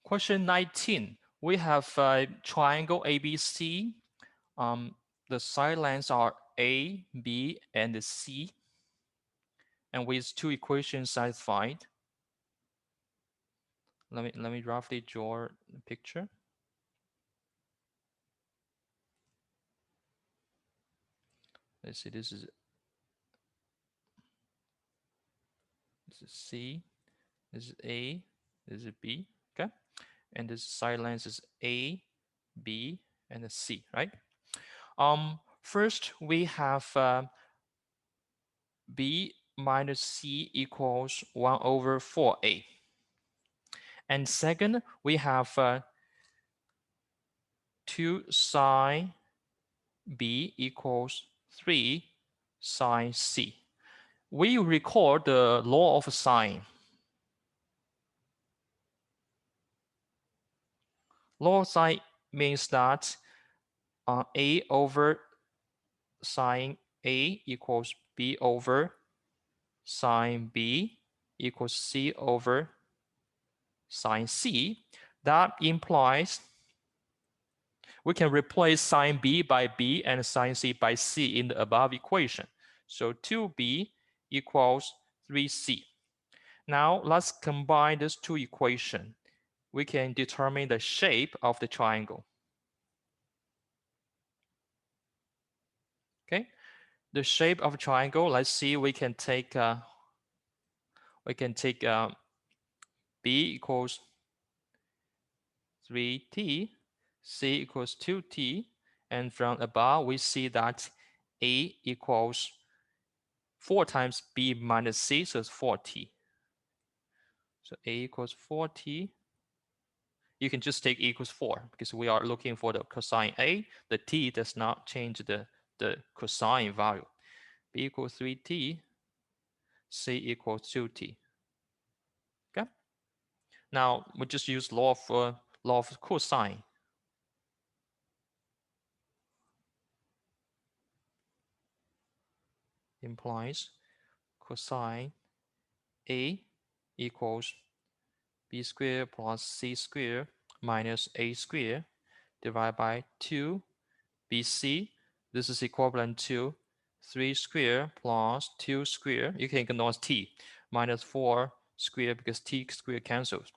Question 19. We have a triangle ABC. The side lengths are A, B, and C. And with two equations satisfied, let me roughly draw the picture. Let's see, this is C, this is A, this is B, okay? And this side length is A, B, and C, right? First we have B minus C equals 1 over 4A. And second, we have 2 sine B equals 3 sine C. We record the law of sine. Law of sine means that A over sine A equals B over sine B equals C over sine C. That implies we can replace sine B by B and sine C by C in the above equation. So 2B equals 3C. Now let's combine these two equations. We can determine the shape of the triangle. Okay, the shape of a triangle. Let's see. We can take B equals 3t, C equals 2t, and from above we see that A equals 4 times B minus C, so it's 4t. So A equals 4t. You can just take E equals 4 because we are looking for the cosine A. The t does not change the cosine value. B equals 3t, C equals 2t. Okay. Now we just use law of cosine. Implies cosine A equals B squared plus C squared minus A squared divided by 2 BC. This is equivalent to 3 squared plus 2 squared. You can ignore t minus 4 squared because t squared cancels.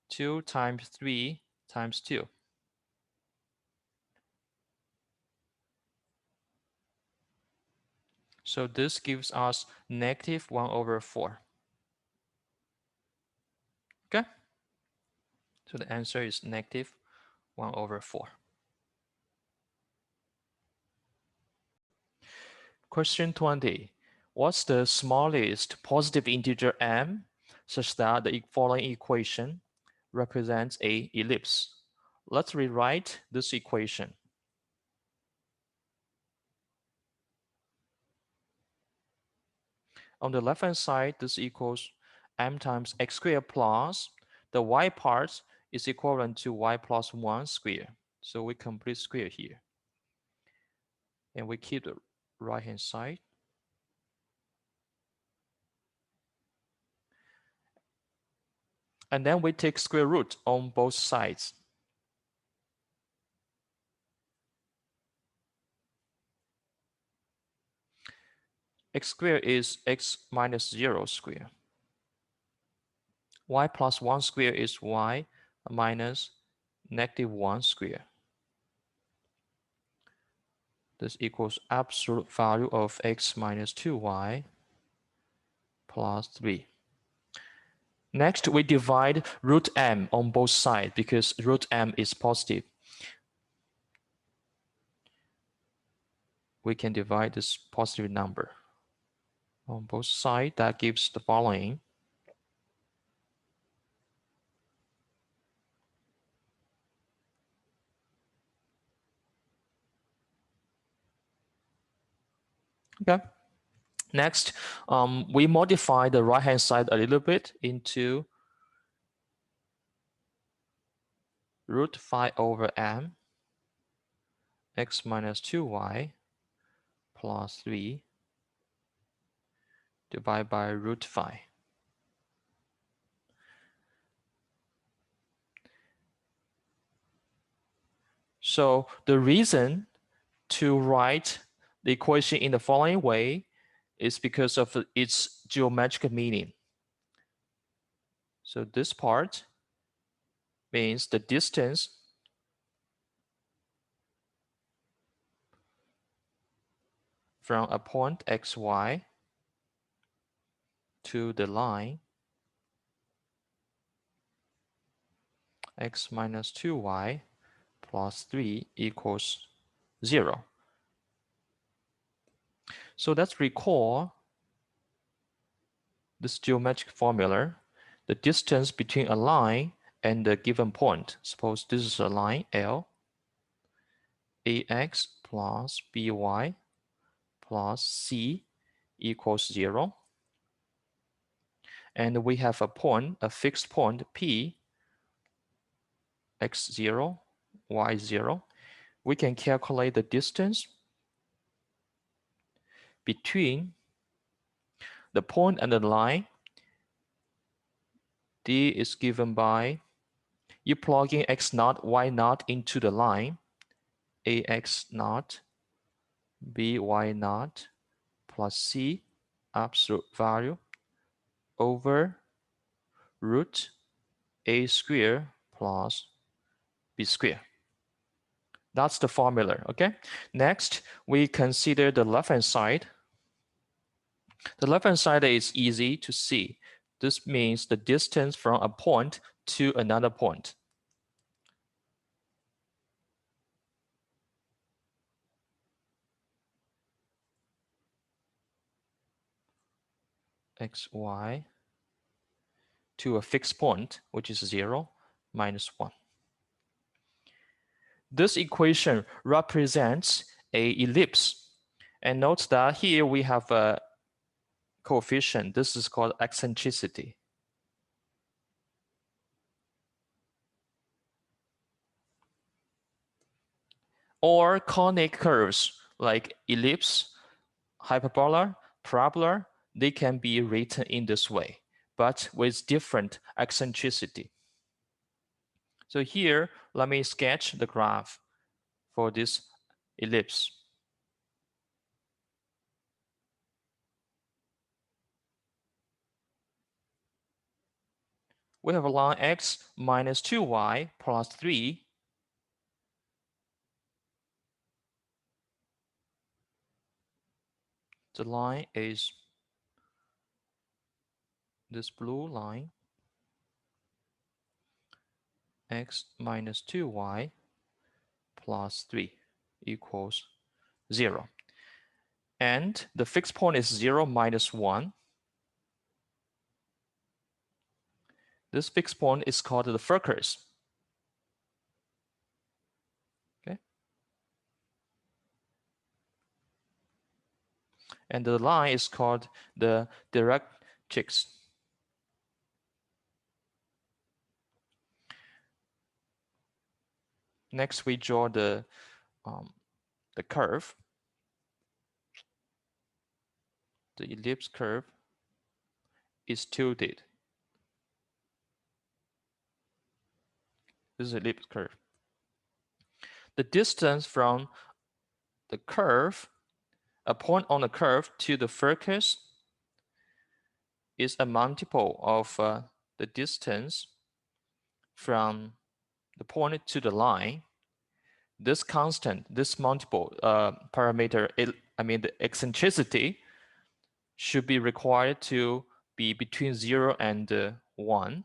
2 times 3 times 2. So this gives us negative 1 over 4. Okay? So the answer is negative 1 over 4. Question 20. What's the smallest positive integer m such that the following equation represents a ellipse? Let's rewrite this equation. On the left-hand side, this equals m times x squared plus the y part is equivalent to y plus 1 squared. So we complete square here. And we keep the right-hand side. And then we take square root on both sides. X squared is x minus 0 squared. Y plus 1 squared is y minus negative 1 squared. This equals absolute value of x minus 2y plus 3. Next, we divide root m on both sides because root m is positive. We can divide this positive number on both sides. That gives the following. Okay. Next, we modify the right-hand side a little bit into root 5 over m x minus 2y plus 3 divided by root 5. So the reason to write the equation in the following way is because of its geometric meaning. So this part means the distance from a point xy to the line x minus 2y plus 3 equals 0. So let's recall this geometric formula. The distance between a line and a given point. Suppose this is a line L. Ax plus by plus c equals 0. And we have a point, a fixed point P, x0, y0. We can calculate the distance between the point and the line. D is given by you plugging x naught, y naught into the line, ax naught, by naught plus c absolute value over root a squared plus b squared. That's the formula, okay? Next, we consider the left-hand side. The left-hand side is easy to see. This means the distance from a point to another point. xy to a fixed point, which is 0, minus 1. This equation represents a ellipse. And note that here we have a coefficient. This is called eccentricity. Or conic curves like ellipse, hyperbola, parabola, they can be written in this way, but with different eccentricity. So here, let me sketch the graph for this ellipse. We have a line x minus 2y plus 3. The line is this blue line, x minus 2y plus 3 equals 0. And the fixed point is 0 minus 1. This fixed point is called the focus. Okay. And the line is called the directrix. Next, we draw the curve. The ellipse curve is tilted. This is ellipse curve. The distance from the curve, a point on the curve to the focus, is a multiple of the distance from the point to the line. This constant, this multiple parameter, the eccentricity, should be required to be between 0 and 1.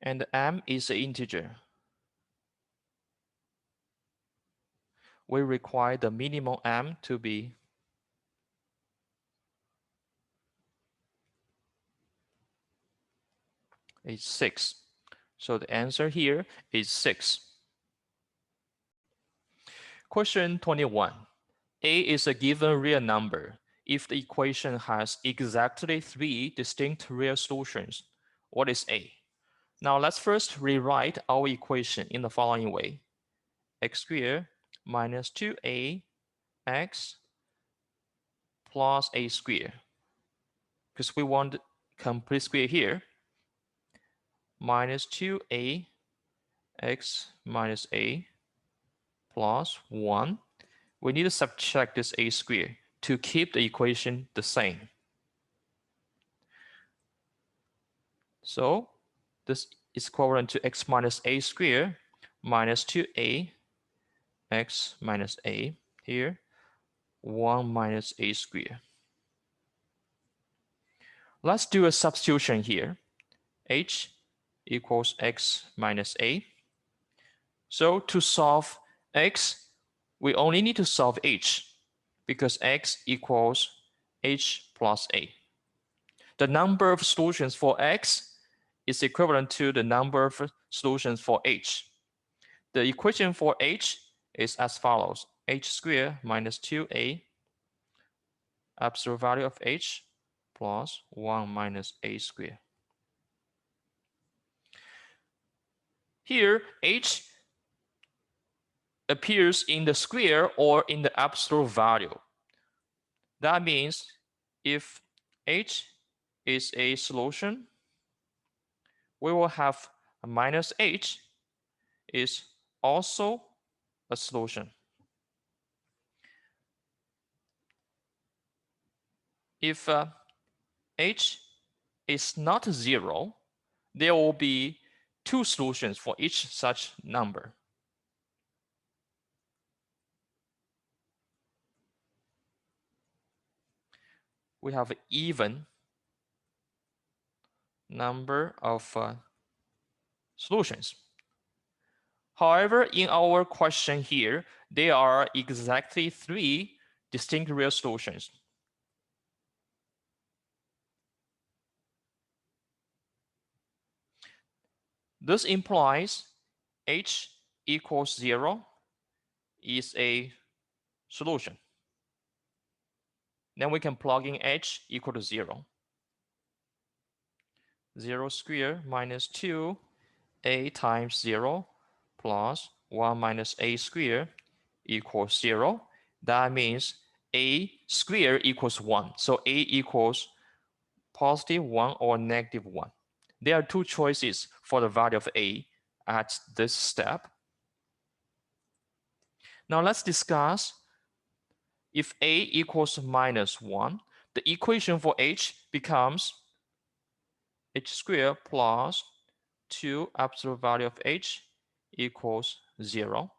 And m is an integer. We require the minimum m to be is 6. So the answer here is 6. Question 21. A is a given real number. If the equation has exactly 3 distinct real solutions, what is A? Now let's first rewrite our equation in the following way. X squared minus 2ax plus a squared. Because we want complete square here. Minus 2ax minus a plus 1. We need to subtract this a squared to keep the equation the same. So this is equivalent to x minus a squared minus 2a x minus a here, 1 minus a squared. Let's do a substitution here. H equals x minus a. So to solve x, we only need to solve h because x equals h plus a. The number of solutions for x is equivalent to the number of solutions for h. The equation for h is as follows. H squared minus 2a absolute value of h plus 1 minus a squared. Here, h appears in the square or in the absolute value. That means if h is a solution, we will have a minus h is also a solution. If h is not 0, there will be 2 solutions for each such number. We have an even number of solutions. However, in our question here, there are exactly 3 distinct real solutions. This implies h equals 0 is a solution. Then we can plug in h equal to 0. 0 squared minus 2a times 0 plus 1 minus a squared equals 0. That means a squared equals 1. So a equals positive 1 or negative 1. There are 2 choices for the value of a at this step. Now let's discuss if a equals minus 1, the equation for h becomes h squared plus 2 absolute value of h equals 0.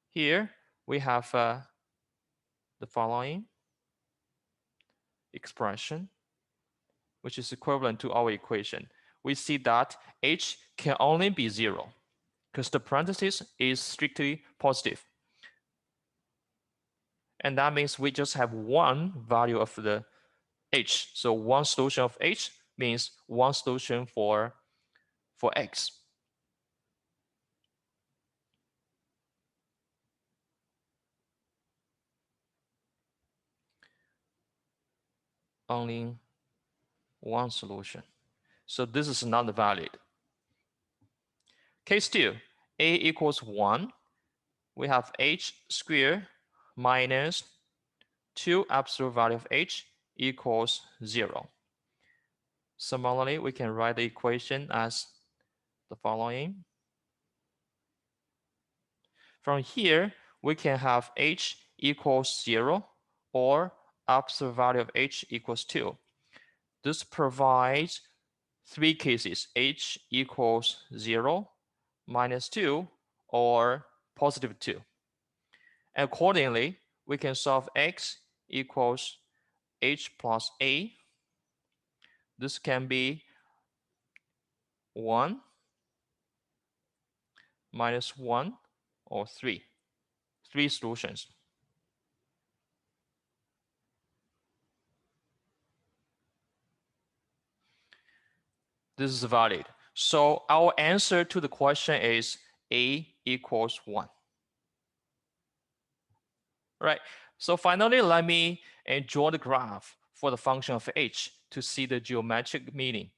Here we have the following expression, which is equivalent to our equation. We see that h can only be 0 because the parenthesis is strictly positive. And that means we just have one value of the h. So one solution of h means one solution for x. Only one solution. So this is not valid. Case 2, a equals 1. We have h squared minus 2 absolute value of h equals 0. Similarly, we can write the equation as the following. From here, we can have h equals 0 or absolute value of h equals 2. This provides 3 cases, h equals 0, minus 2, or positive 2. Accordingly, we can solve x equals h plus a. This can be 1, minus 1, or 3. 3 solutions. This is valid. So our answer to the question is a equals 1. Right. So finally, let me draw the graph for the function of h to see the geometric meaning.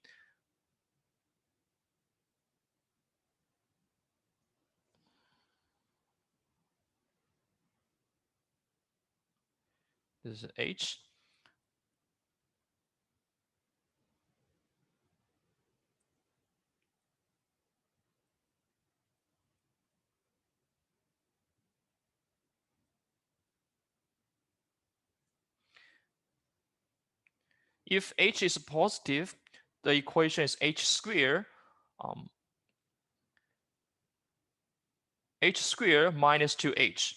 This is h. If h is positive, the equation is h squared, h squared minus 2h.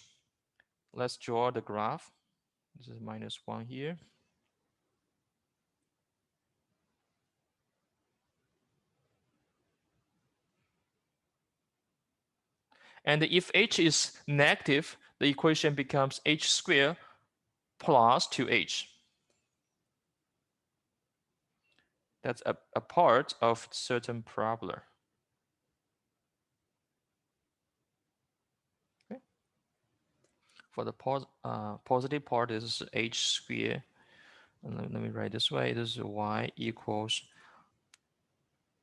Let's draw the graph. This is minus 1 here. And if h is negative, the equation becomes h squared plus 2h. That's a part of certain parabola. Okay. For the positive part, this is h squared. And let me write this way. This is y equals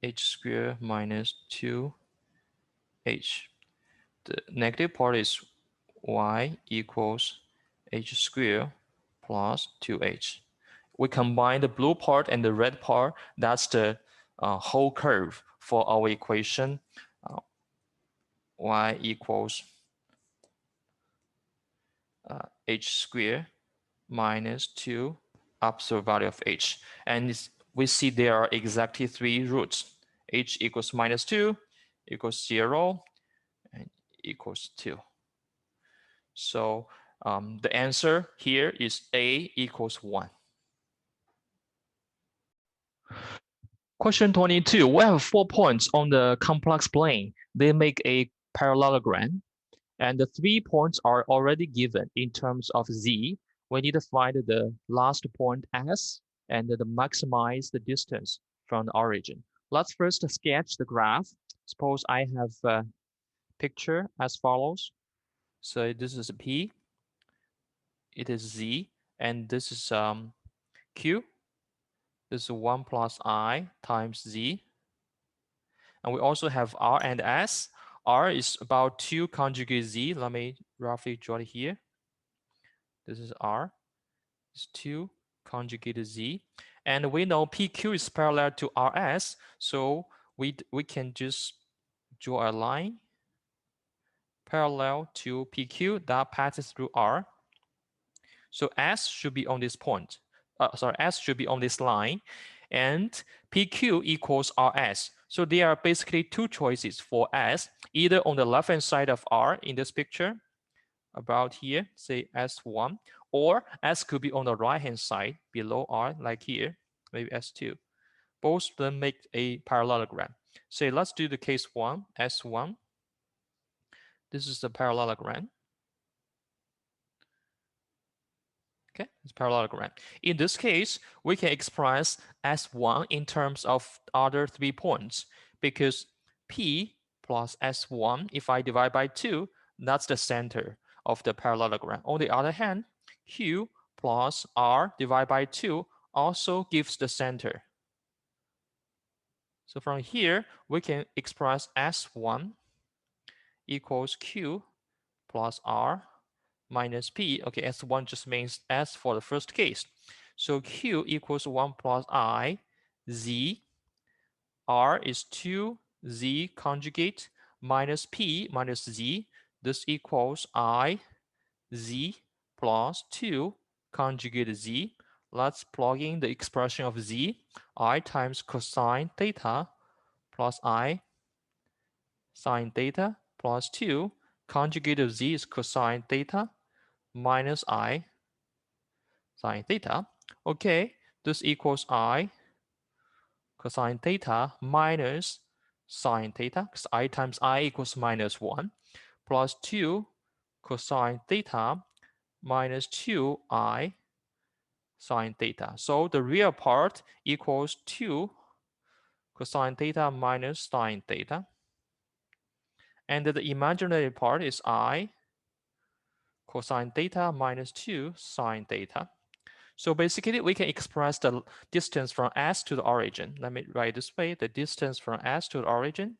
h squared minus 2h. The negative part is y equals h squared plus 2h. We combine the blue part and the red part. That's the whole curve for our equation. Y equals h squared minus 2 absolute value of h. And we see there are exactly 3 roots. H equals minus 2, equals 0, and equals 2. So the answer here is A equals 1. Question 22. We have 4 points on the complex plane. They make a parallelogram. And the 3 points are already given in terms of z. We need to find the last point s and maximize the distance from the origin. Let's first sketch the graph. Suppose I have a picture as follows. So this is P, it is Z, and this is Q. This is 1 plus I times Z. And we also have R and S. R is about 2 conjugate Z. Let me roughly draw it here. This is R. It's 2 conjugate Z. And we know PQ is parallel to RS. So we can just draw a line parallel to PQ that passes through R. So S should be on this point. S should be on this line. And PQ equals RS. So there are basically 2 choices for S, either on the left-hand side of R in this picture, about here, say S1, or S could be on the right-hand side below R, like here, maybe S2. Both of them make a parallelogram. Say, let's do the case 1, S1. This is the parallelogram. Okay, it's parallelogram. In this case, we can express S1 in terms of other 3 points because P plus S1, if I divide by 2, that's the center of the parallelogram. On the other hand, Q plus R divided by 2 also gives the center. So from here, we can express S1 equals Q plus R minus P. Okay, S1 just means S for the first case. So Q equals 1 plus I, Z. R is 2 Z conjugate minus P minus Z. This equals I, Z plus 2 conjugate Z. Let's plug in the expression of Z. I times cosine theta plus I sine theta plus 2. Conjugate of Z is cosine theta minus I sine theta. Okay, this equals I cosine theta minus sine theta, because I times I equals minus 1, plus 2 cosine theta minus 2I sine theta. So the real part equals 2 cosine theta minus sine theta. And the imaginary part is I cosine theta minus 2 sine theta. So basically, we can express the distance from S to the origin. Let me write this way. The distance from S to the origin,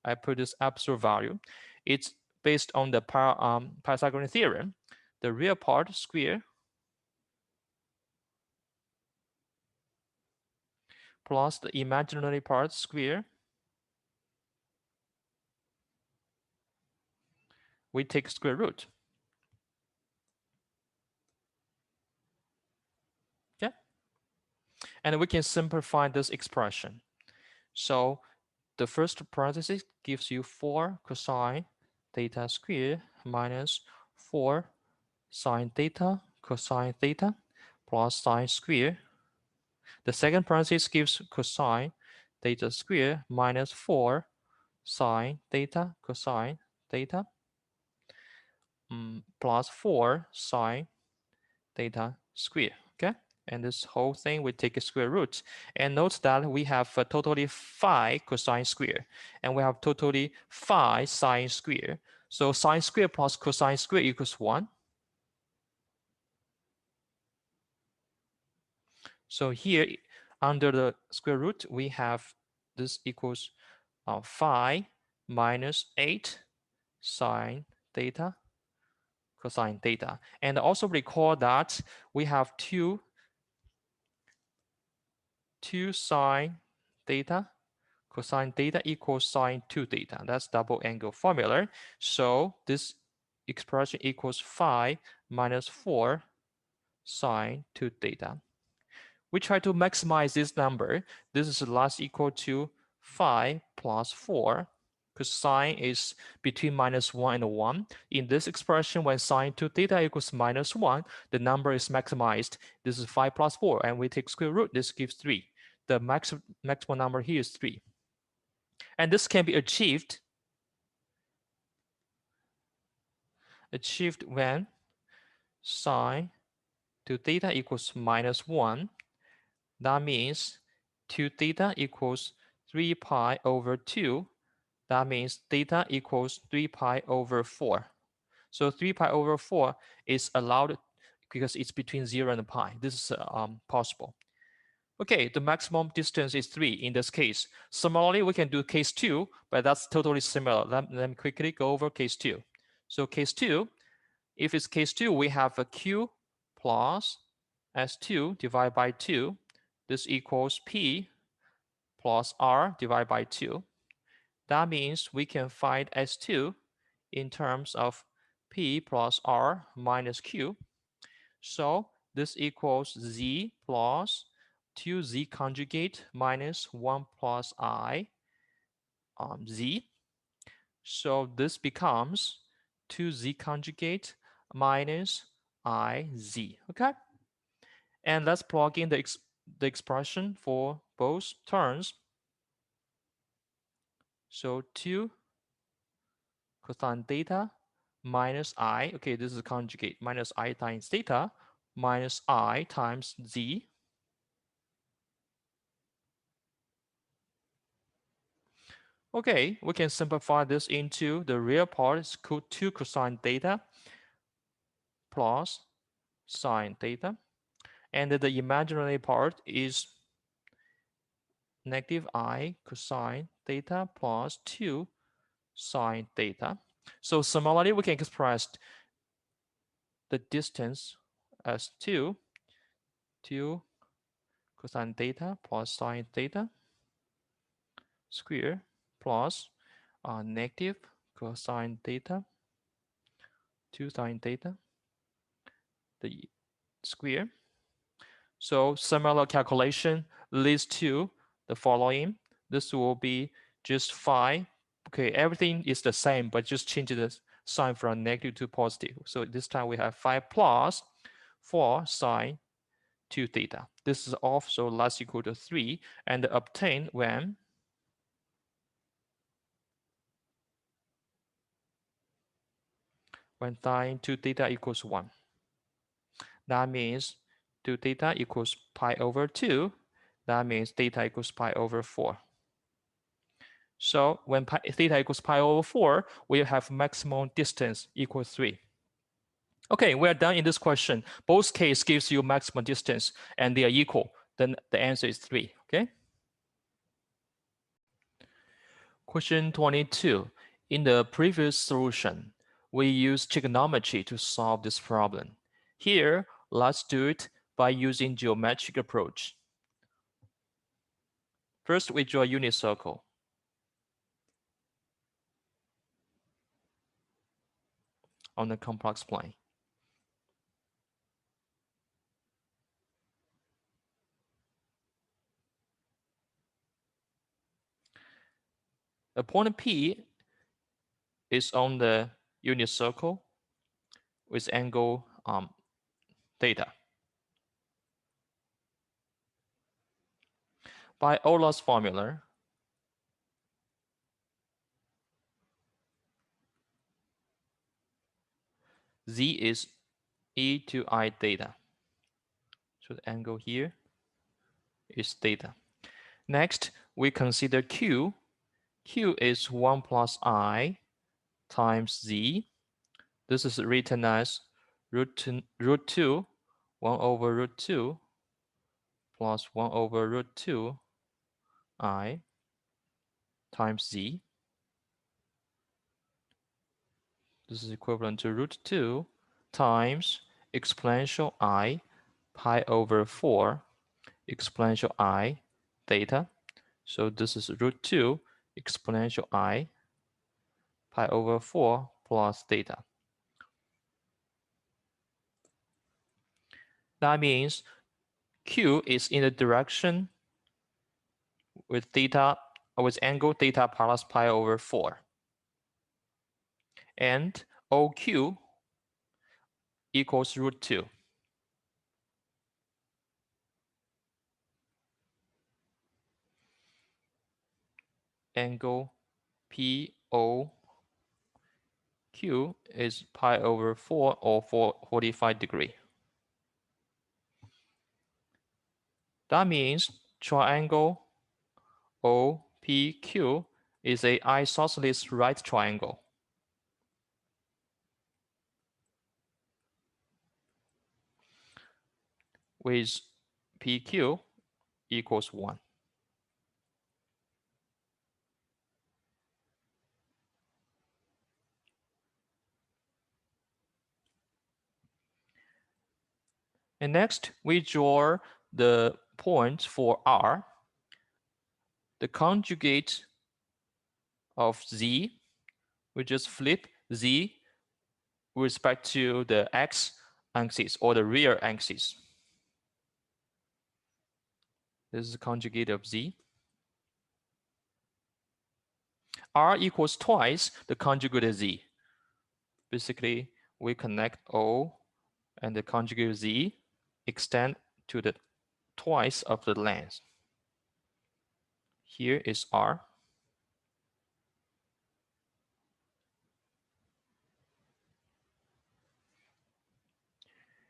I put this absolute value. It's based on the Pythagorean theorem. The real part square plus the imaginary part square. We take square root. Okay? And we can simplify this expression. So the first parenthesis gives you 4 cosine theta squared minus 4 sine theta cosine theta plus sine squared. The second parenthesis gives cosine theta squared minus 4 sine theta cosine theta plus 4 sine theta squared. Okay, and this whole thing we take a square root. And note that we have totally 5 cosine square, and we have totally 5 sine square. So sine square plus cosine square equals 1. So here, under the square root, we have this equals 5 minus 8 sine theta cosine theta. And also recall that we have 2 sine theta cosine theta equals sine 2 theta. That's double angle formula. So this expression equals 5 minus 4 sine 2 theta. We try to maximize this number. This is less equal to 5 plus 4, because sine is between minus 1 and 1. In this expression, when sine 2 theta equals minus 1, the number is maximized. This is 5 plus 4, and we take square root. This gives 3. The maximum number here is 3. And this can be achieved when sine 2 theta equals minus 1. That means 2 theta equals 3 pi over 2. That means theta equals 3 pi over 4. So 3 pi over 4 is allowed because it's between 0 and pi. This is possible. Okay, the maximum distance is 3 in this case. Similarly, we can do case 2, but that's totally similar. Let me quickly go over case 2. So case 2, if it's case 2, we have a q plus s2 divided by 2. This equals p plus r divided by 2. That means we can find s2 in terms of p plus r minus q. So this equals z plus 2z conjugate minus 1 plus I z. So this becomes 2z conjugate minus I z. Okay? And let's plug in the expression for both terms. So 2 cosine theta minus I, okay, this is conjugate, minus I times theta minus I times z. Okay, we can simplify this into the real part is 2 cosine theta plus sine theta. And the imaginary part is negative I cosine theta plus 2 sine theta. So similarly, we can express the distance as 2 cosine theta plus sine theta square plus negative cosine theta 2 sine theta the square. So similar calculation leads to the following. This will be just 5. Okay, everything is the same, but just change the sign from negative to positive. So this time we have 5 plus 4 sine 2 theta. This is also less equal to 3 and obtained when sine 2 theta equals 1. That means 2 theta equals pi over 2. That means theta equals pi over 4. So when theta equals pi over 4, we have maximum distance equals 3. Okay, we are done in this question. Both case gives you maximum distance and they are equal. Then the answer is 3. Okay. Question 22. In the previous solution, we used trigonometry to solve this problem. Here, let's do it by using geometric approach. First, we draw a unit circle. On the complex plane. The point P is on the unit circle with angle theta. By Euler's formula, Z is e to I theta. So the angle here is theta. Next, we consider Q. Q is 1 plus I times Z. This is written as root 2, 1 over root 2 plus 1 over root 2 I times Z. This is equivalent to root 2 times exponential I pi over 4 exponential I theta. So this is root 2 exponential I pi over 4 plus theta. That means Q is in the direction with theta, with angle theta plus pi over 4. And OQ equals root 2. Angle POQ is pi over 4 or 45 degree. That means triangle OPQ is an isosceles right triangle. With PQ equals 1. And next, we draw the point for R. The conjugate of Z, we just flip Z with respect to the x-axis or the rear axis. This is the conjugate of Z. R equals twice the conjugate of Z. Basically, we connect O and the conjugate of Z extend to the twice of the length. Here is R.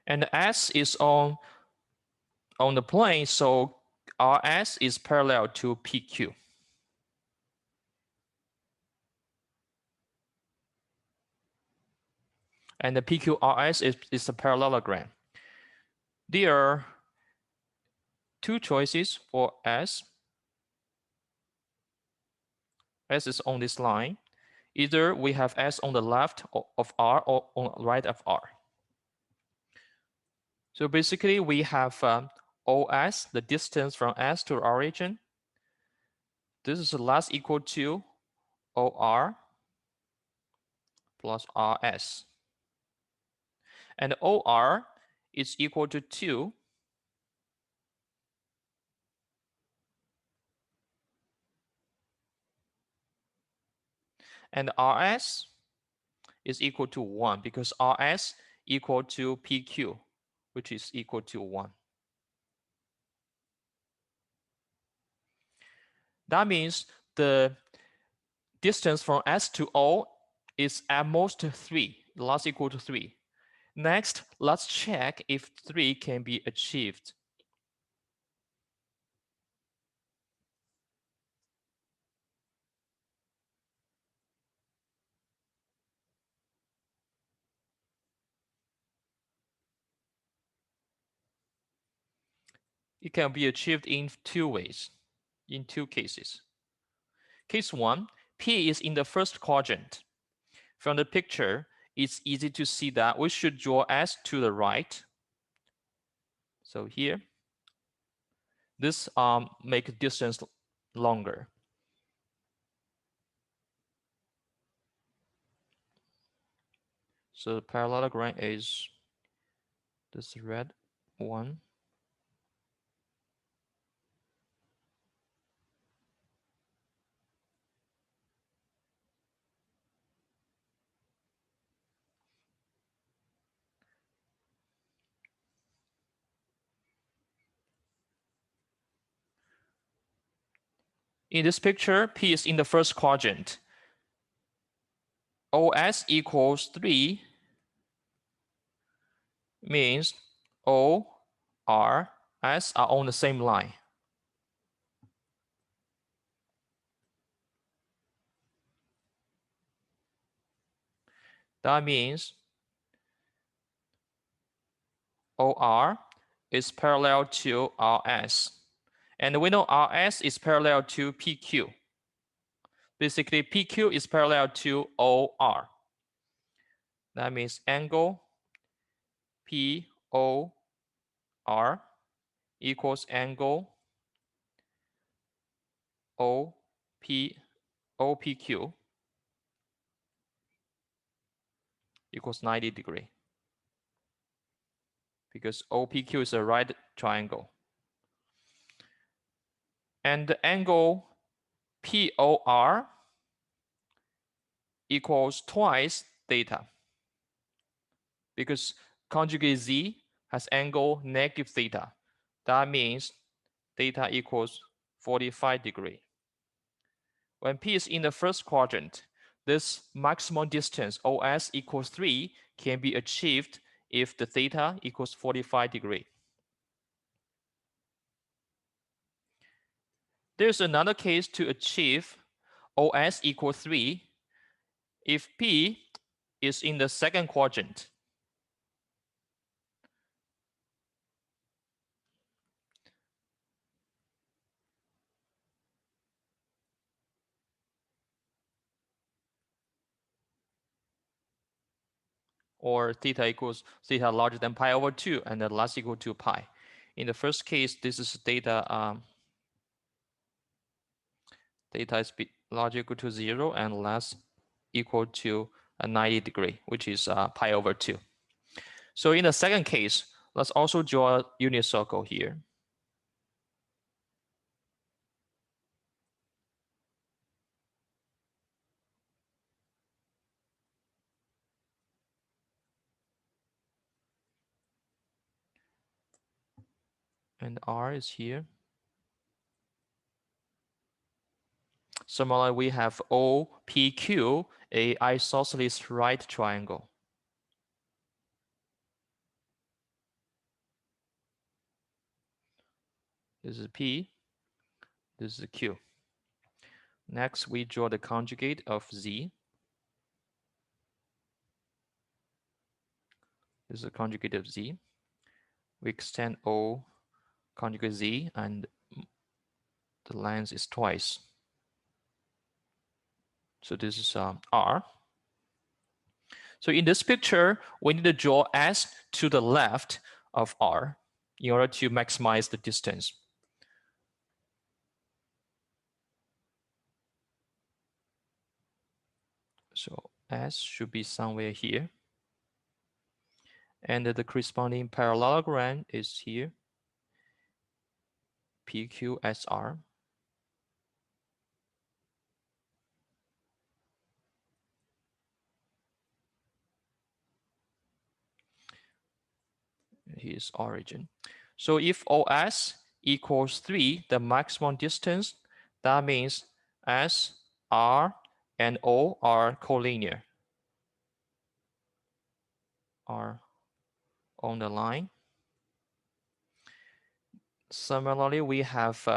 And S is on the plane, so RS is parallel to PQ. And the PQRS is a parallelogram. There are two choices for S. S is on this line. Either we have S on the left of R or on the right of R. So basically, we have OS, the distance from S to origin. This is less equal to OR plus RS. And OR is equal to 2 and RS is equal to 1 because RS equal to PQ, which is equal to 1. That means the distance from S to O is at most 3, less equal to 3. Next, let's check if 3 can be achieved. It can be achieved in 2 ways, in 2 cases. Case 1, P is in the first quadrant. From the picture, it's easy to see that we should draw S to the right. So here, this make distance longer. So the parallelogram is this red one. In this picture, P is in the first quadrant. OS equals 3 means O, R, S are on the same line. That means OR is parallel to RS. And we know RS is parallel to PQ. Basically, PQ is parallel to OR. That means angle POR equals angle OPQ equals 90 degree. Because OPQ is a right triangle. And the angle POR equals twice theta. Because conjugate Z has angle negative theta. That means theta equals 45 degree. When P is in the first quadrant, this maximum distance OS equals 3 can be achieved if the theta equals 45 degree. There's another case to achieve OS equals 3 if P is in the second quadrant. Or theta larger than pi over 2 and the less equal to pi. In the first case, this is theta is larger equal to 0 and less equal to a 90 degree, which is pi over 2. So in the second case, let's also draw a unit circle here. And R is here. Similarly, we have OPQ, a isosceles right triangle. This is P, this is Q. Next, we draw the conjugate of Z. This is the conjugate of Z. We extend O conjugate Z and the length is twice. So this is R. So in this picture, we need to draw S to the left of R in order to maximize the distance. So S should be somewhere here. And the corresponding parallelogram is here, PQSR. Here's origin. So if OS equals 3, the maximum distance, that means S, R, and O are collinear, are on the line. Similarly, we have,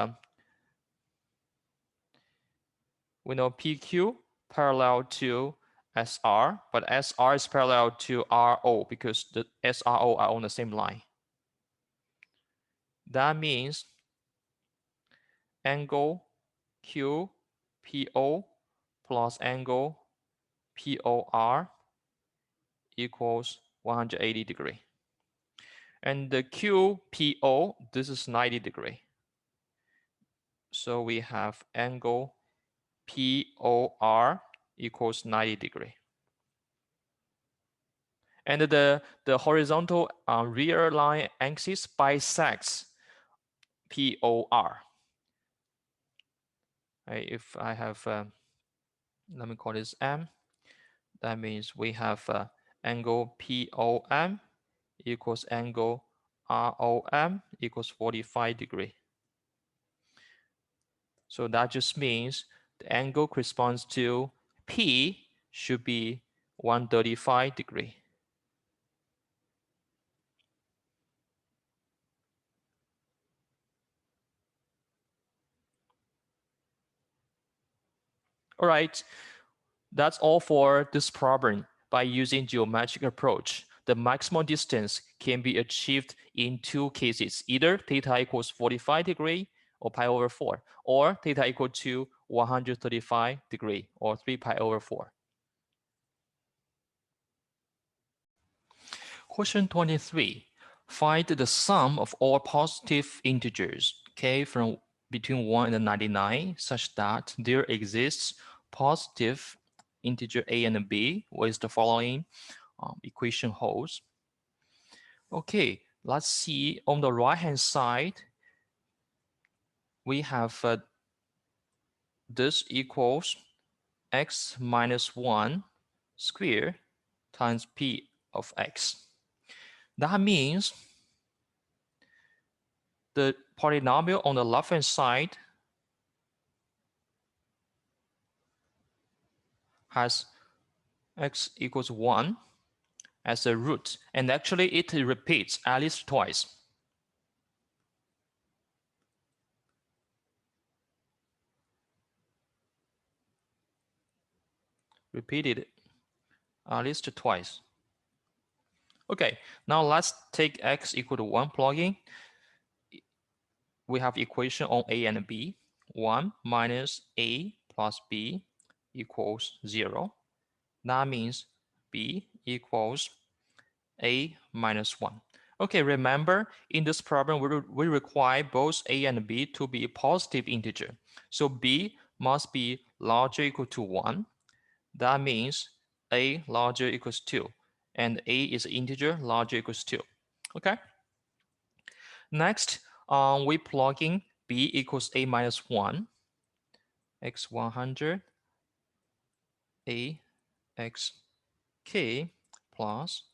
we know PQ parallel to SR, but SR is parallel to RO because the SRO are on the same line. That means angle QPO plus angle POR equals 180 degree. And the QPO, this is 90 degree. So we have angle POR equals 90 degree. And the horizontal rear line axis bisects POR. Right, if I have, let me call this M, that means we have angle POM equals angle ROM equals 45 degree. So that just means the angle corresponds to P should be 135 degree. All right, that's all for this problem. By using geometric approach, the maximum distance can be achieved in two cases, either theta equals 45 degree or pi over 4, or theta equal to 135 degree or 3 pi over 4. Question 23. Find the sum of all positive integers k from between 1 and 99 such that there exists positive integer a and b with the following equation holds. Okay, let's see on the right hand side we have this equals x minus 1 square times p of x. That means the polynomial on the left hand side has x equals 1 as a root, and actually it repeats at least twice. Repeated at least twice. Okay, now let's take x equal to 1 plugging. We have equation on a and b. 1 minus a plus b equals 0. That means b equals a minus 1. Okay, remember in this problem we require both a and b to be a positive integer. So b must be larger equal to 1. That means a larger equals 2. And a is an integer larger equals 2. Okay. Next, we plug in b equals a minus 1, x 100, a x k plus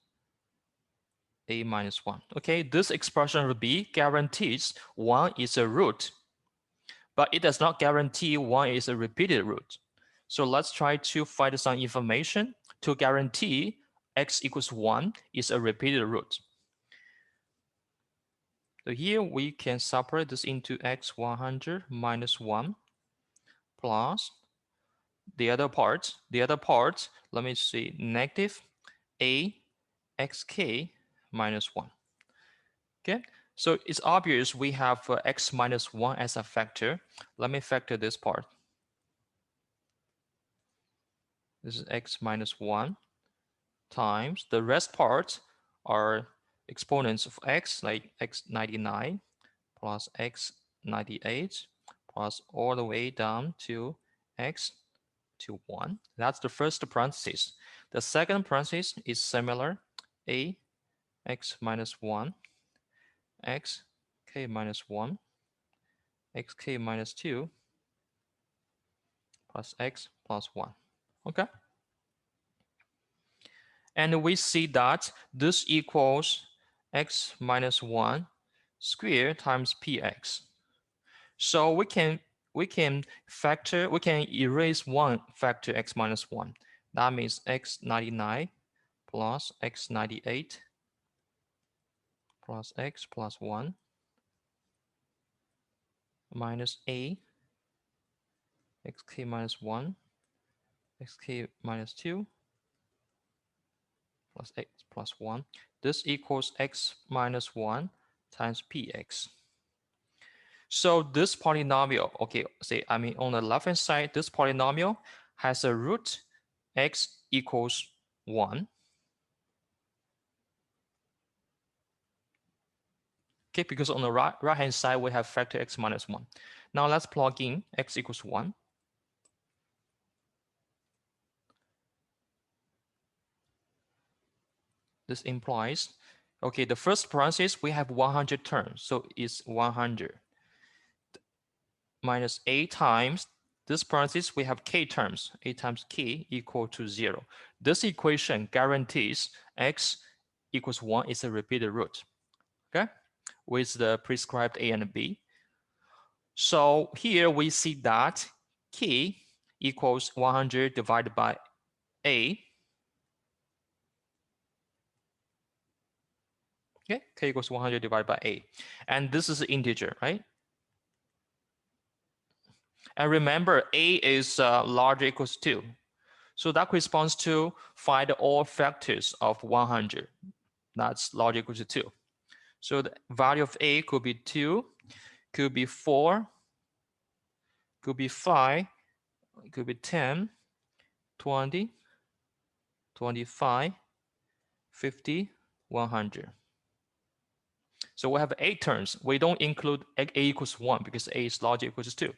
a minus 1. Okay, this expression of b guarantees 1 is a root, but it does not guarantee 1 is a repeated root. So let's try to find some information to guarantee x equals 1 is a repeated root. So here we can separate this into x 100 minus 1 plus the other part, let me see, negative a xk minus 1. Okay, so it's obvious we have x minus 1 as a factor. Let me factor this part. This is x minus 1 times the rest parts are exponents of x, like x99 plus x98 plus all the way down to x to 1. That's the first parenthesis. The second parenthesis is similar, a x minus 1, x k minus 1, x k minus 2 plus x plus 1. Okay? And we see that this equals x minus 1 squared times px. So we can erase one factor x minus 1. That means x99 plus x98 plus x plus 1 minus a xk minus 1 xk minus 2 plus x plus 1. This equals x minus 1 times px. So this polynomial, okay, on the left hand side, this polynomial has a root x equals 1. Okay, because on the right hand side we have factor x minus 1. Now let's plug in x equals 1. This implies, okay, the first parenthesis, we have 100 terms. So it's 100 minus a times this parenthesis, we have k terms. A times k equal to 0. This equation guarantees x equals 1 is a repeated root, okay, with the prescribed a and b. So here we see that k equals 100 divided by a. Okay, k equals 100 divided by a. And this is an integer, right? And remember, a is larger equals 2. So that corresponds to find all factors of 100. That's larger equals to 2. So the value of a could be 2, could be 4, could be 5, could be 10, 20, 25, 50, 100. So we have 8 terms. We don't include a equals 1 because a is larger equals 2.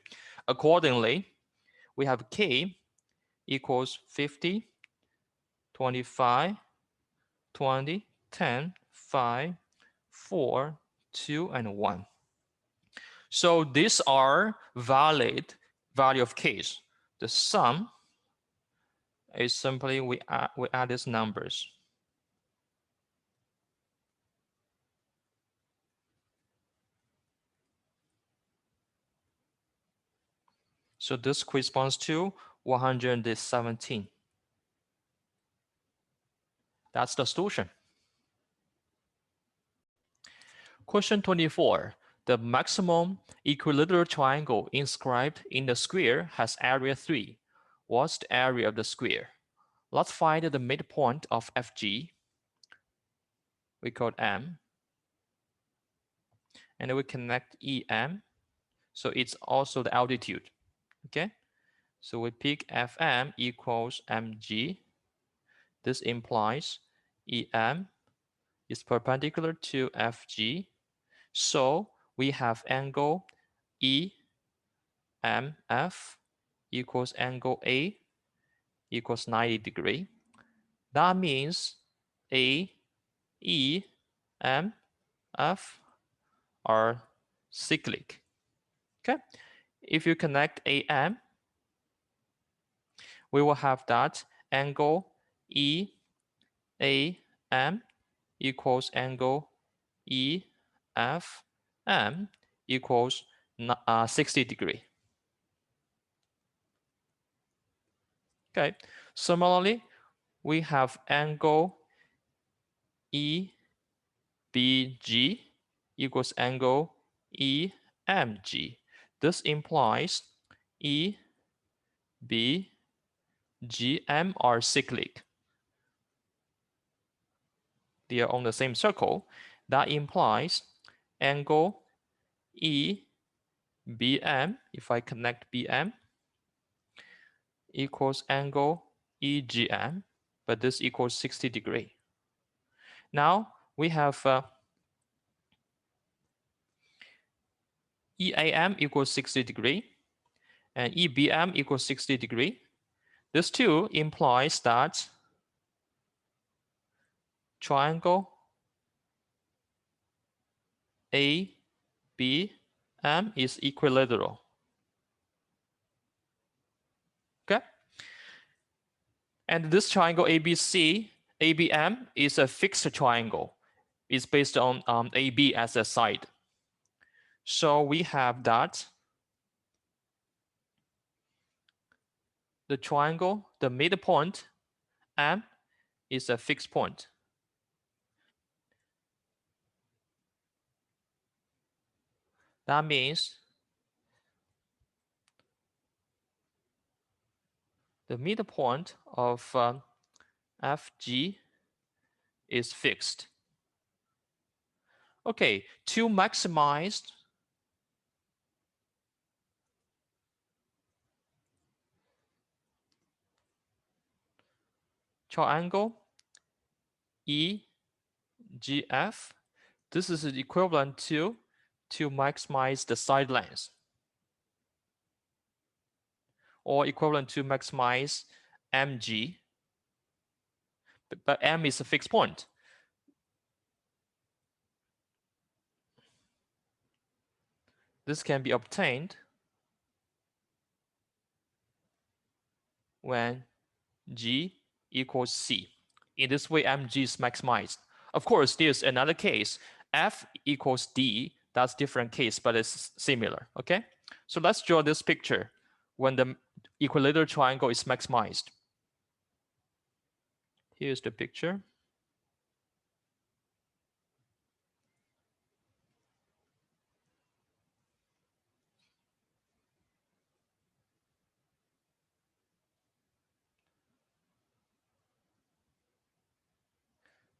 Accordingly, we have k equals 50, 25, 20, 10, 5, 4, 2, and 1. So these are valid value of k's. The sum is simply we add these numbers. So this corresponds to 117. That's the solution. Question 24. The maximum equilateral triangle inscribed in the square has area 3. What's the area of the square? Let's find the midpoint of FG. We call M. And then we connect EM. So it's also the altitude. Okay. So we pick FM equals MG. This implies EM is perpendicular to FG. So we have angle EMF equals angle A equals 90 degree. That means A, E, M, F are cyclic. Okay. If you connect AM, we will have that angle EAM equals angle EFM equals 60 degree. Okay. Similarly, we have angle EBG equals angle EMG. This implies E, B, G, M are cyclic. They are on the same circle. That implies angle EBM, if I connect BM, equals angle EGM, but this equals 60 degree. Now we have EAM equals 60 degree and EBM equals 60 degree. This too implies that triangle ABM is equilateral. Okay. And this triangle ABM is a fixed triangle. It's based on AB as a side. So we have that the triangle, the midpoint M is a fixed point. That means the midpoint of FG is fixed. Okay, to maximize triangle EGF, this is equivalent to maximize the side length. or equivalent to maximize mg, but m is a fixed point. This can be obtained when g equals c. In this way, mg is maximized. Of course, there's another case, f equals d. That's different case, but it's similar, okay? So let's draw this picture when the equilateral triangle is maximized. Here's the picture.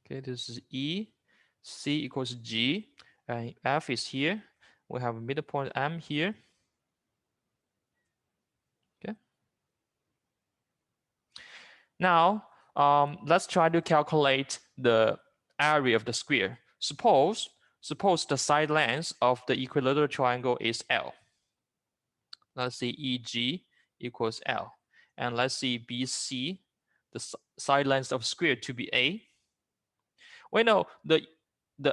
Okay, this is E, C equals G, and F is here. We have a midpoint M here. Okay. Now, let's try to calculate the area of the square. Suppose the side length of the equilateral triangle is L. Let's see EG equals L. And let's see BC, the side length of square to be A. We know the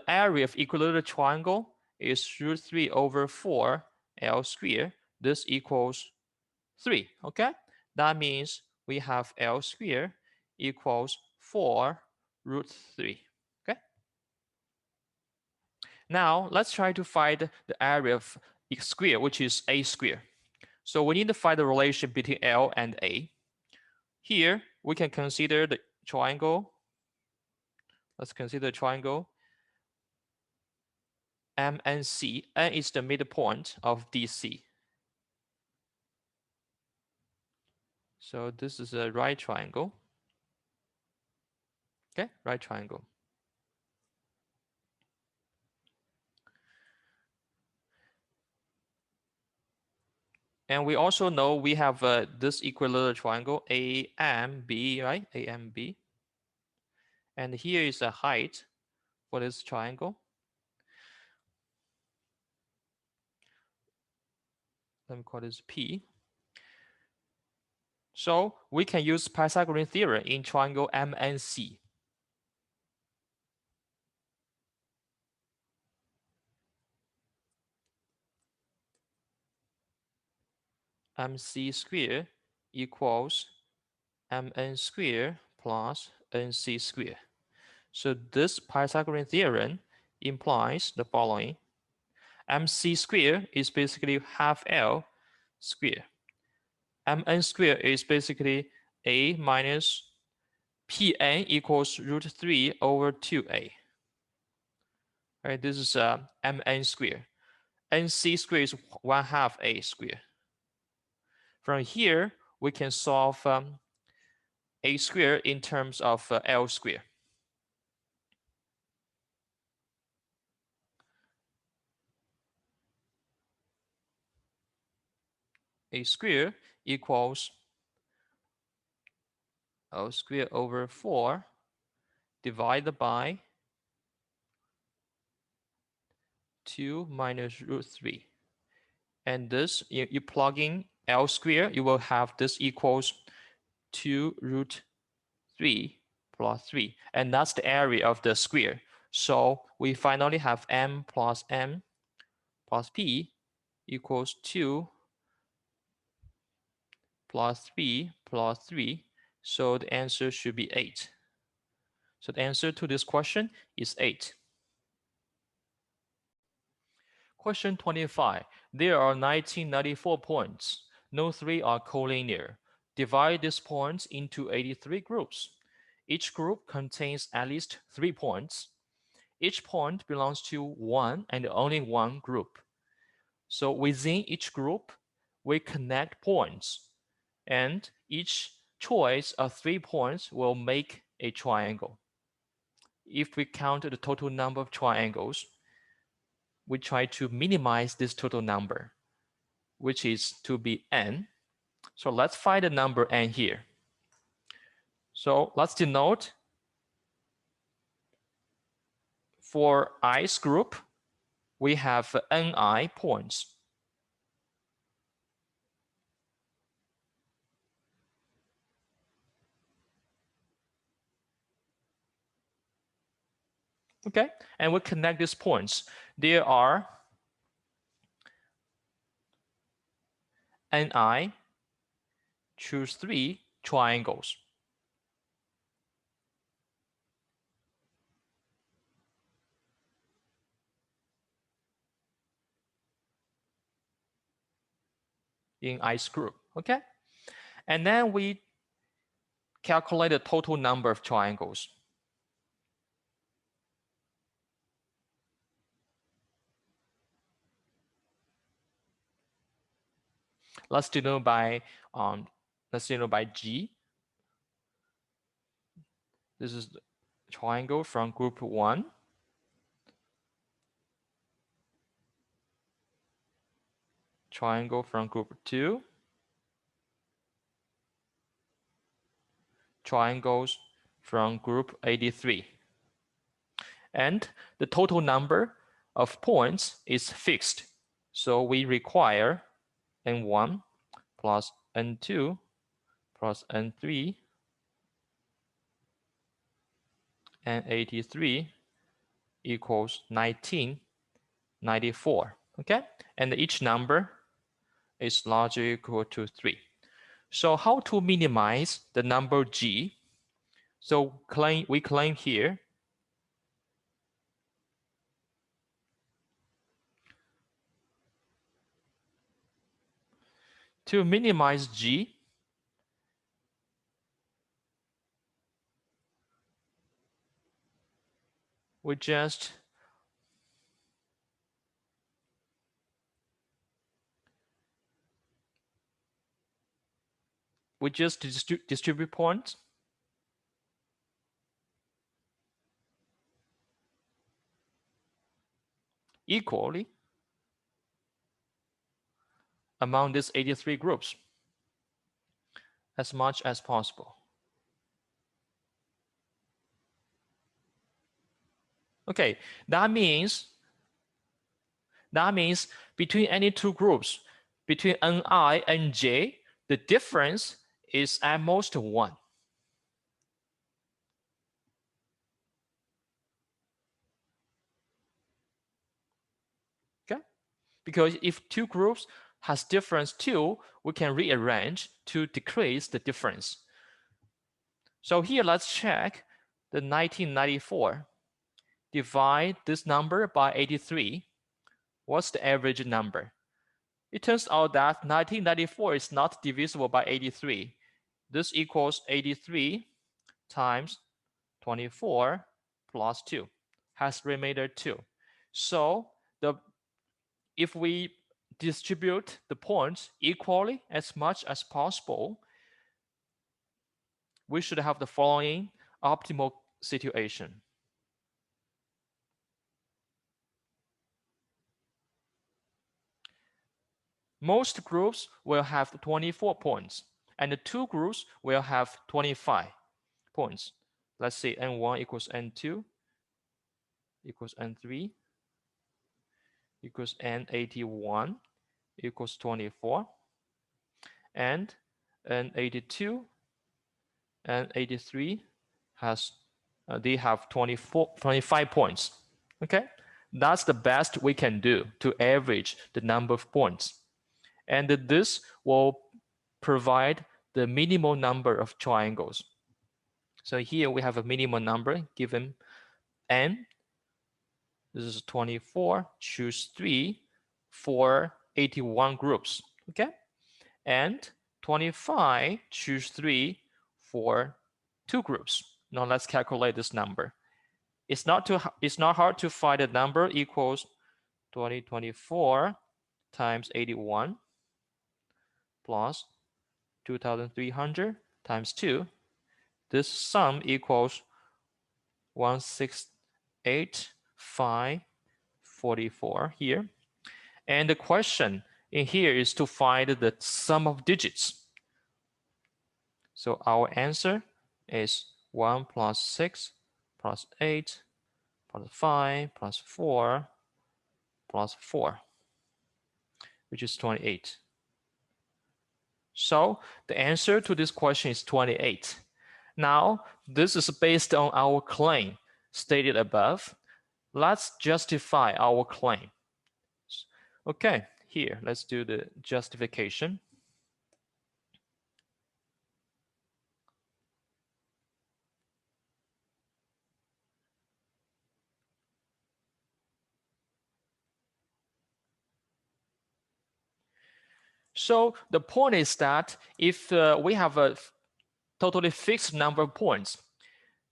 area of equilateral triangle is root 3 over 4 L squared. This equals 3, okay? That means we have L squared equals 4 root 3, okay? Now, let's try to find the area of square, which is A squared. So we need to find the relation between L and A. Here, we can consider the triangle. Let's consider the triangle M and C. N is the midpoint of DC. So this is a right triangle. Okay, right triangle. And we also know we have this equilateral triangle AMB, right? AMB. And here is the height for this triangle. Let me call this P. So we can use Pythagorean theorem in triangle MNC. MC squared equals MN squared plus NC squared. So this Pythagorean theorem implies the following. MC squared is basically half L squared. Mn squared is basically A minus Pn equals root 3 over 2A. Right, this is Mn squared. Nc squared is 1/2 A squared. From here, we can solve A squared in terms of L squared. A squared equals L squared over 4 divided by 2 minus root 3. And this, you plug in L squared, you will have this equals 2 root 3 plus 3. And that's the area of the square. So we finally have m plus p equals 2 plus 3 plus 3. So the answer should be 8. So the answer to this question is 8. Question 25. There are 1994 points. No 3 are collinear. Divide these points into 83 groups. Each group contains at least 3 points. Each point belongs to one and only one group. So within each group, we connect points, and each choice of 3 points will make a triangle. If we count the total number of triangles, we try to minimize this total number, which is to be n. So let's find the number n here. So let's denote for i's group, we have ni points. Okay, and we connect these points. There are and I choose 3 triangles. In ice group, okay? And then we calculate the total number of triangles. Let's denote by G. This is the triangle from group 1. Triangle from group 2. Triangles from group 83. And the total number of points is fixed. So we require N1 plus N2 plus N3 and 83 equals 1994. Okay, and each number is larger or equal to 3. So how to minimize the number G? So we claim here to minimize G, we just distribute points equally among these 83 groups as much as possible. Okay, that means between any two groups, between Ni and J, the difference is at most 1. Okay, because if two groups has difference 2, we can rearrange to decrease the difference. So here, let's check the 1994. Divide this number by 83. What's the average number? It turns out that 1994 is not divisible by 83. This equals 83 times 24 plus 2 has remainder 2. So if we distribute the points equally as much as possible, we should have the following optimal situation. Most groups will have 24 points, and the two groups will have 25 points. Let's say N1 equals N2 equals N3 equals N81 equals 24, and N82 and 83 they have 25 points. Okay, that's the best we can do to average the number of points, and this will provide the minimal number of triangles. So here we have a minimum number given N. This is 24, choose 3 for 81 groups, okay? And 25, choose 3 for 2 groups. Now let's calculate this number. It's not hard to find a number equals 2024 times 81 plus 2,300 times 2. This sum equals 168,544 here. And the question in here is to find the sum of digits. So our answer is 1 plus 6 plus 8 plus 5 plus 4 plus 4, which is 28. So the answer to this question is 28. Now, this is based on our claim stated above. let's justify our claim. Okay, here, let's do the justification. So the point is that if we have a totally fixed number of points,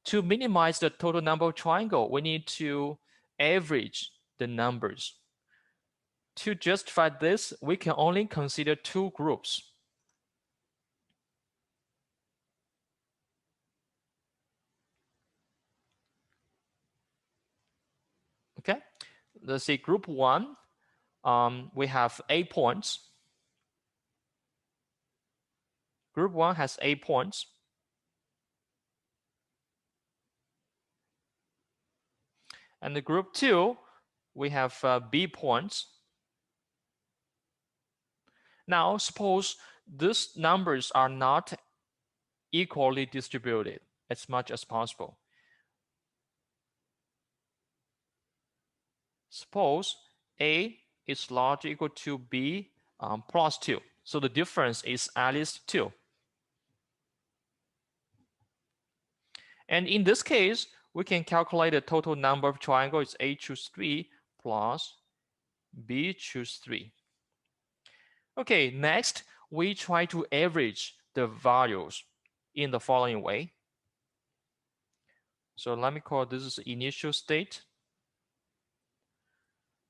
to minimize the total number of triangle, we need to average the numbers. To justify this, we can only consider two groups. Okay, let's say group 1, we have 8 points. Group 1 has 8 points. And the group 2, we have B points. Now, suppose these numbers are not equally distributed as much as possible. Suppose A is large equal to B plus 2. So the difference is at least 2. And in this case, we can calculate the total number of triangles. A choose 3 plus B choose 3. Okay, next, we try to average the values in the following way. So let me call this initial state.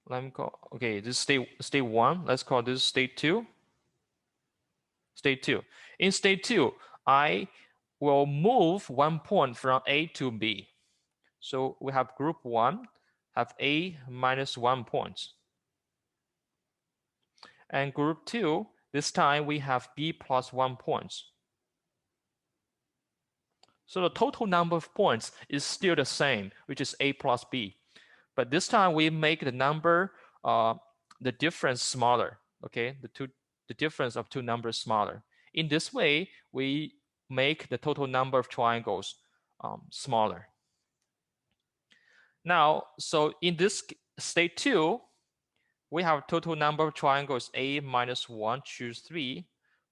Let me call, okay, this is state 1. Let's call this state 2. State 2. In state 2, I will move 1 point from A to B. So we have group 1 have A minus 1 points. And group 2, this time we have B plus 1 points. So the total number of points is still the same, which is A plus B. But this time we make the number, the difference smaller, okay? The difference of two numbers smaller. In this way, we make the total number of triangles smaller. Now, so in this state 2, we have total number of triangles A minus 1 choose 3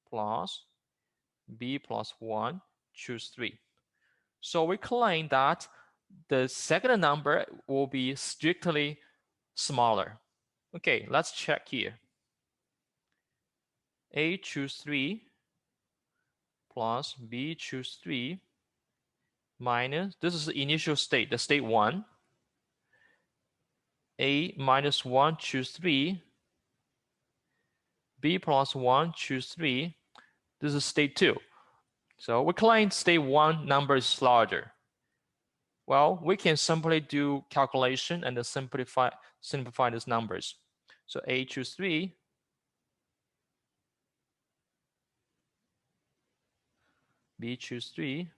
plus B plus 1 choose 3. So we claim that the second number will be strictly smaller. Okay, let's check here. A choose 3 plus B choose 3 minus, this is the initial state, the state 1. A minus 1 choose 3, B plus 1 choose 3. This is state 2. So we claim state 1 number is larger. Well, we can simply do calculation and then simplify these numbers. So A choose 3, B choose 3,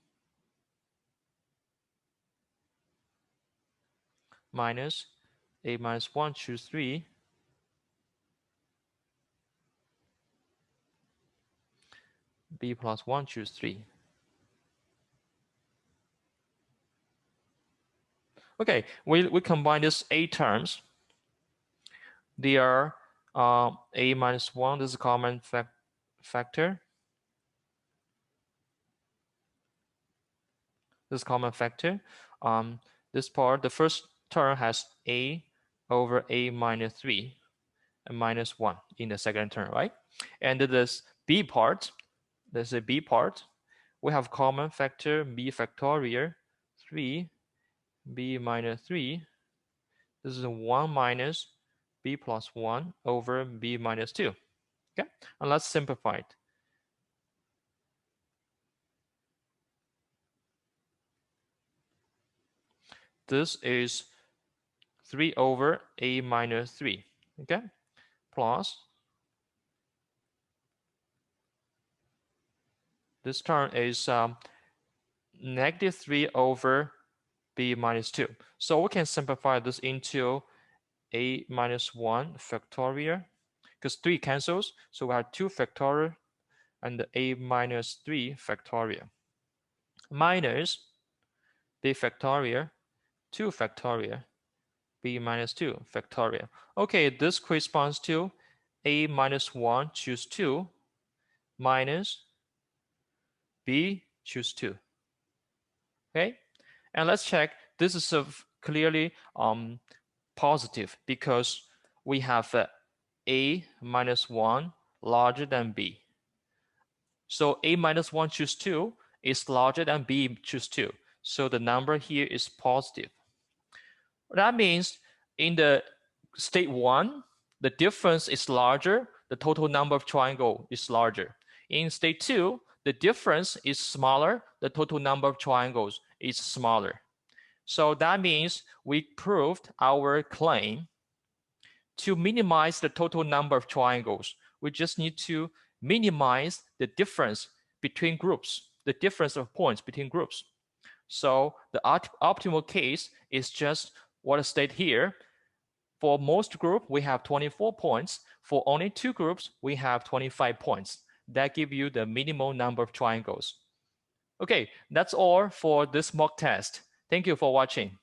minus A minus 1 choose 3, B plus 1 choose 3. Okay, we combine these 8 terms. They are A minus 1, this is a common factor. This common factor. This part, the first term has A over A minus 3 and minus 1 in the second term, right? And this B part, there's a B part. We have common factor B factorial 3 B minus 3. This is 1 minus B plus 1 over B minus 2. Okay, and let's simplify it. This is 3 over A minus 3, okay, plus this term is negative 3 over B minus 2. So we can simplify this into A minus 1 factorial, because 3 cancels, so we have 2 factorial and A minus 3 factorial, minus B factorial 2 factorial b minus 2 factorial. Okay, this corresponds to a minus 1 choose 2 minus b choose 2. Okay, and let's check. This is clearly positive because we have a minus 1 larger than b. So a minus 1 choose 2 is larger than b choose 2. So the number here is positive. That means in the state 1, the difference is larger, the total number of triangle is larger. In state 2, the difference is smaller, the total number of triangles is smaller. So that means we proved our claim. To minimize the total number of triangles, we just need to minimize the difference between groups, the difference of points between groups. So the optimal case is just what is stated here. For most group, we have 24 points. For only 2 groups, we have 25 points. That gives you the minimal number of triangles. Okay, that's all for this mock test. Thank you for watching.